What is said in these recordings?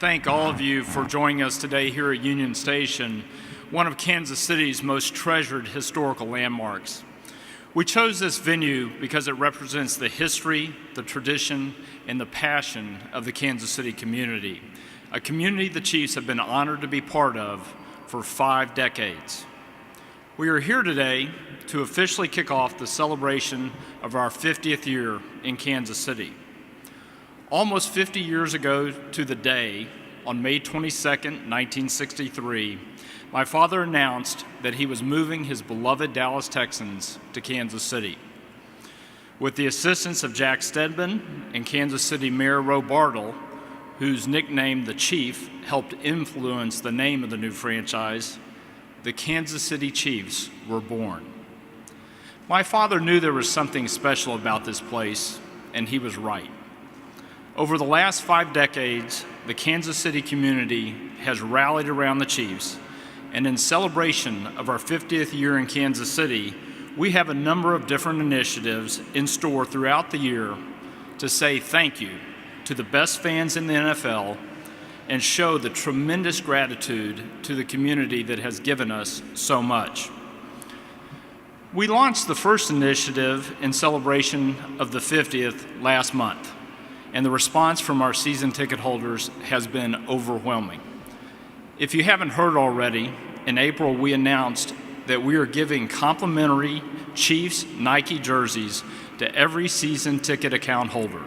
thank all of you for joining us today here at Union Station, one of Kansas City's most treasured historical landmarks. We chose this venue because it represents the history, the tradition, and the passion of the Kansas City community, a community the Chiefs have been honored to be part of for 5 decades. We are here today to officially kick off the celebration of our 50th year in Kansas City. Almost 50 years ago to the day, on May 22, 1963, my father announced that he was moving his beloved Dallas Texans to Kansas City. With the assistance of Jack Stedman and Kansas City Mayor Roe Bartle, whose nickname The Chief helped influence the name of the new franchise, the Kansas City Chiefs were born. My father knew there was something special about this place, and he was right. Over the last 5 decades, the Kansas City community has rallied around the Chiefs, and in celebration of our 50th year in Kansas City, we have a number of different initiatives in store throughout the year to say thank you to the best fans in the NFL and show the tremendous gratitude to the community that has given us so much. We launched the first initiative in celebration of the 50th last month, and the response from our season ticket holders has been overwhelming. If you haven't heard already, in April we announced that we are giving complimentary Chiefs Nike jerseys to every season ticket account holder.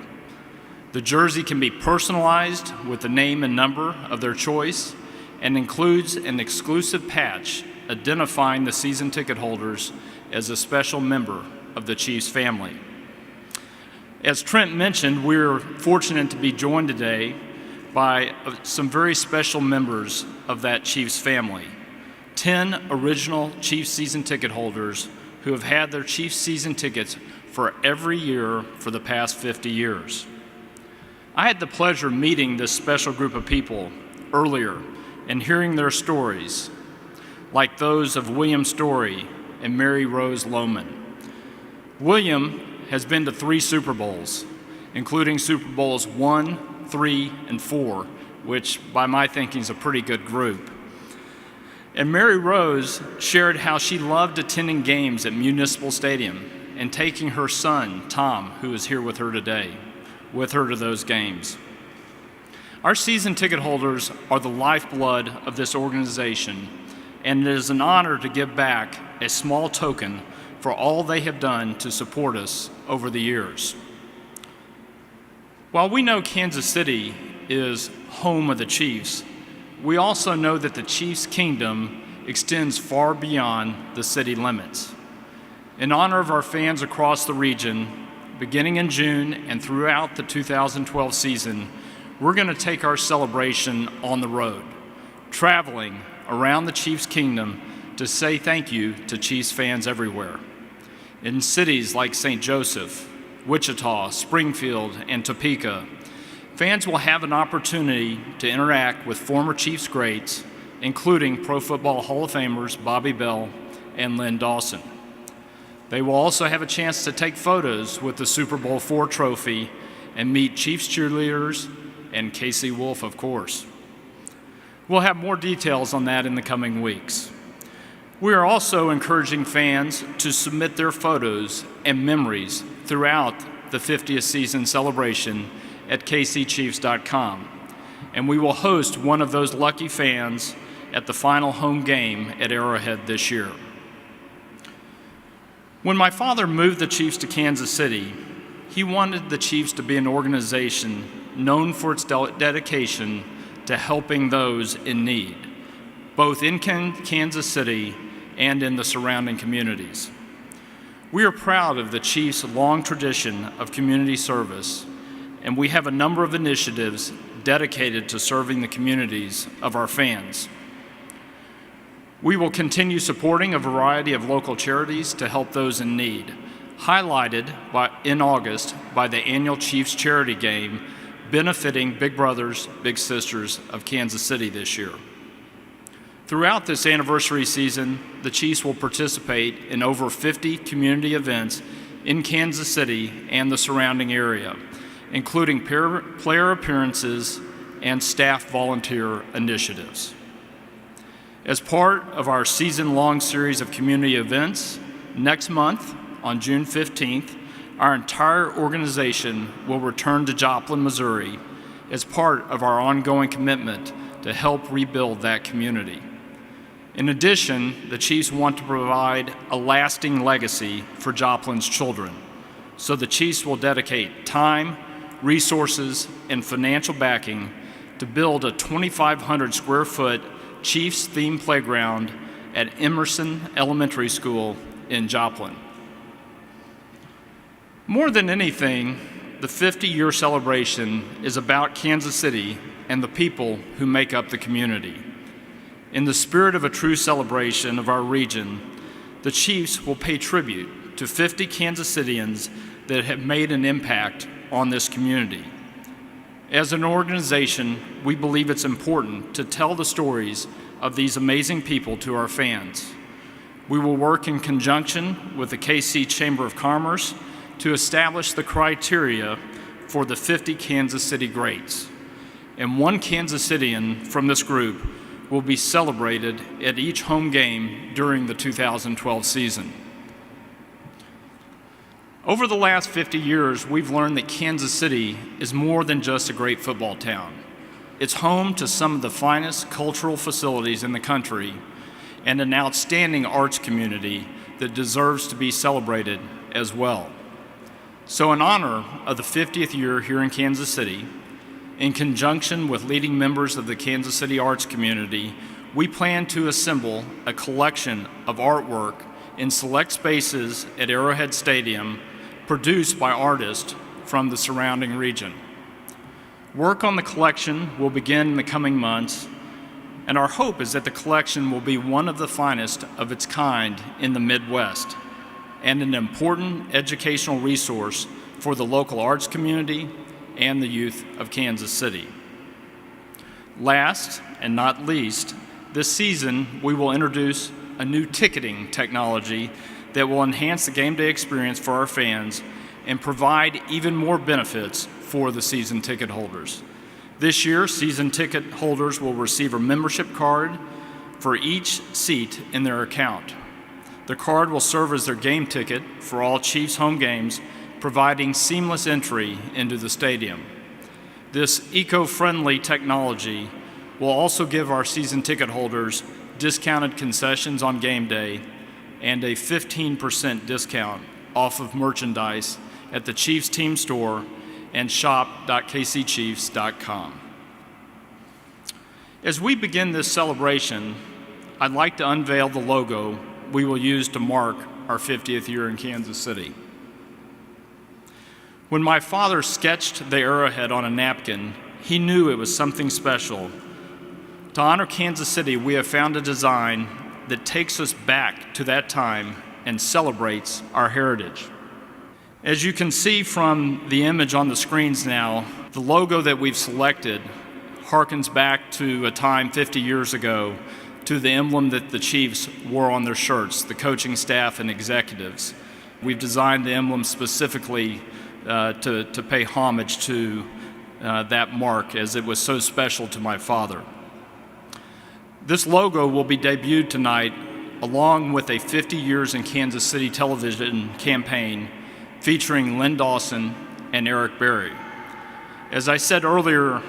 The jersey can be personalized with the name and number of their choice and includes an exclusive patch identifying the season ticket holders as a special member of the Chiefs family. As Trent mentioned, we're fortunate to be joined today by some very special members of that Chiefs family. 10 original Chiefs season ticket holders who have had their Chiefs season tickets for every year for the past 50 years. I had the pleasure of meeting this special group of people earlier and hearing their stories, like those of William Story and Mary Rose Lohman. William has been to 3 Super Bowls, including Super Bowls 1, 3, and 4, which by my thinking is a pretty good group. And Mary Rose shared how she loved attending games at Municipal Stadium and taking her son, Tom, who is here with her today, with her to those games. Our season ticket holders are the lifeblood of this organization, and it is an honor to give back a small token for all they have done to support us over the years. While we know Kansas City is home of the Chiefs, we also know that the Chiefs' kingdom extends far beyond the city limits. In honor of our fans across the region, beginning in June and throughout the 2012 season, we're going to take our celebration on the road, traveling around the Chiefs' kingdom to say thank you to Chiefs fans everywhere. In cities like St. Joseph, Wichita, Springfield, and Topeka, fans will have an opportunity to interact with former Chiefs greats, including Pro Football Hall of Famers Bobby Bell and Len Dawson. They will also have a chance to take photos with the Super Bowl IV trophy and meet Chiefs cheerleaders and Casey Wolf, of course. We'll have more details on that in the coming weeks. We are also encouraging fans to submit their photos and memories throughout the 50th season celebration at kcchiefs.com, and we will host one of those lucky fans at the final home game at Arrowhead this year. When my father moved the Chiefs to Kansas City, he wanted the Chiefs to be an organization known for its dedication to helping those in need, both in Kansas City and in the surrounding communities. We are proud of the Chiefs' long tradition of community service, and we have a number of initiatives dedicated to serving the communities of our fans. We will continue supporting a variety of local charities to help those in need, highlighted in August by the annual Chiefs Charity Game, benefiting Big Brothers Big Sisters of Kansas City this year. Throughout this anniversary season, the Chiefs will participate in over 50 community events in Kansas City and the surrounding area, including player appearances and staff volunteer initiatives. As part of our season-long series of community events, next month, on June 15th, our entire organization will return to Joplin, Missouri as part of our ongoing commitment to help rebuild that community. In addition, the Chiefs want to provide a lasting legacy for Joplin's children, so the Chiefs will dedicate time, resources, and financial backing to build a 2,500 square foot Chiefs-themed playground at Emerson Elementary School in Joplin. More than anything, the 50-year celebration is about Kansas City and the people who make up the community. In the spirit of a true celebration of our region, the Chiefs will pay tribute to 50 Kansas Cityans that have made an impact on this community. As an organization, we believe it's important to tell the stories of these amazing people to our fans. We will work in conjunction with the KC Chamber of Commerce to establish the criteria for the 50 Kansas City greats. And one Kansas Cityan from this group will be celebrated at each home game during the 2012 season. Over the last 50 years, we've learned that Kansas City is more than just a great football town. It's home to some of the finest cultural facilities in the country and an outstanding arts community that deserves to be celebrated as well. So in honor of the 50th year here in Kansas City, in conjunction with leading members of the Kansas City arts community, we plan to assemble a collection of artwork in select spaces at Arrowhead Stadium produced by artists from the surrounding region. Work on the collection will begin in the coming months, and our hope is that the collection will be one of the finest of its kind in the Midwest and an important educational resource for the local arts community and the youth of Kansas City. Last and not least, this season we will introduce a new ticketing technology that will enhance the game day experience for our fans and provide even more benefits for the season ticket holders. This year, season ticket holders will receive a membership card for each seat in their account. The card will serve as their game ticket for all Chiefs home games, providing seamless entry into the stadium. This eco-friendly technology will also give our season ticket holders discounted concessions on game day and a 15% discount off of merchandise at the Chiefs team store and shop.kcchiefs.com. As we begin this celebration, I'd like to unveil the logo we will use to mark our 50th year in Kansas City. When my father sketched the arrowhead on a napkin, he knew it was something special. To honor Kansas City, we have found a design that takes us back to that time and celebrates our heritage. As you can see from the image on the screens now, the logo that we've selected harkens back to a time 50 years ago to the emblem that the Chiefs wore on their shirts, the coaching staff and executives. We've designed the emblem specifically to pay homage to that mark, as it was so special to my father. This logo will be debuted tonight along with a 50 Years in Kansas City television campaign featuring Len Dawson and Eric Berry. As I said earlier,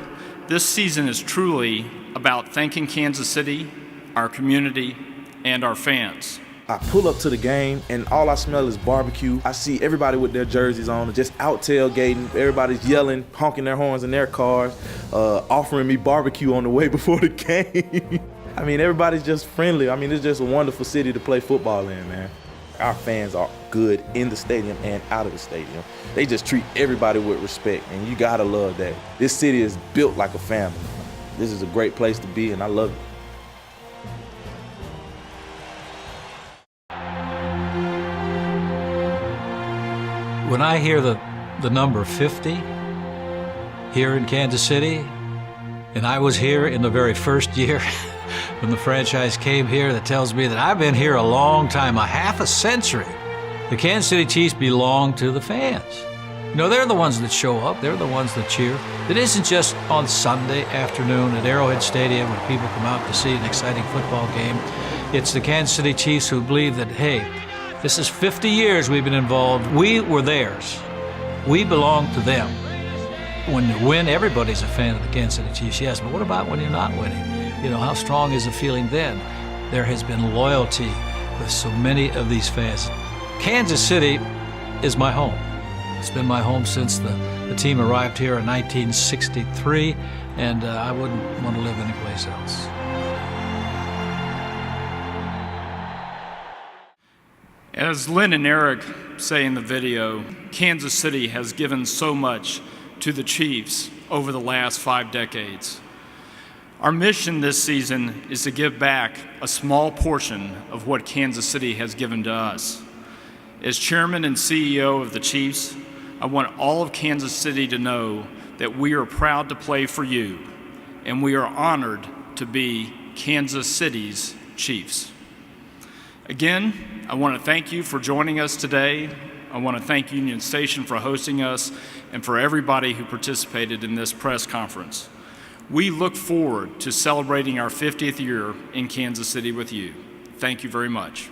this season is truly about thanking Kansas City, our community, and our fans. I pull up to the game and all I smell is barbecue. I see everybody with their jerseys on, just out tailgating. Everybody's yelling, honking their horns in their cars, offering me barbecue on the way before the game. I mean, everybody's just friendly. I mean, it's just a wonderful city to play football in, man. Our fans are good in the stadium and out of the stadium. They just treat everybody with respect, and you gotta love that. This city is built like a family. This is a great place to be, and I love it. When I hear the number 50 here in Kansas City, and I was here in the very first year when the franchise came here, that tells me that I've been here a long time, a half a century. The Kansas City Chiefs belong to the fans. You know, they're the ones that show up. They're the ones that cheer. It isn't just on Sunday afternoon at Arrowhead Stadium when people come out to see an exciting football game. It's the Kansas City Chiefs who believe that, hey, this is 50 years we've been involved. We were theirs. We belong to them. When you win, everybody's a fan of the Kansas City Chiefs, yes, but what about when you're not winning? You know, how strong is the feeling then? There has been loyalty with so many of these fans. Kansas City is my home. It's been my home since the team arrived here in 1963, and I wouldn't want to live anyplace else. As Lynn and Eric say in the video, Kansas City has given so much to the Chiefs over the last 5 decades. Our mission this season is to give back a small portion of what Kansas City has given to us. As chairman and CEO of the Chiefs, I want all of Kansas City to know that we are proud to play for you, and we are honored to be Kansas City's Chiefs. Again, I want to thank you for joining us today. I want to thank Union Station for hosting us and for everybody who participated in this press conference. We look forward to celebrating our 50th year in Kansas City with you. Thank you very much.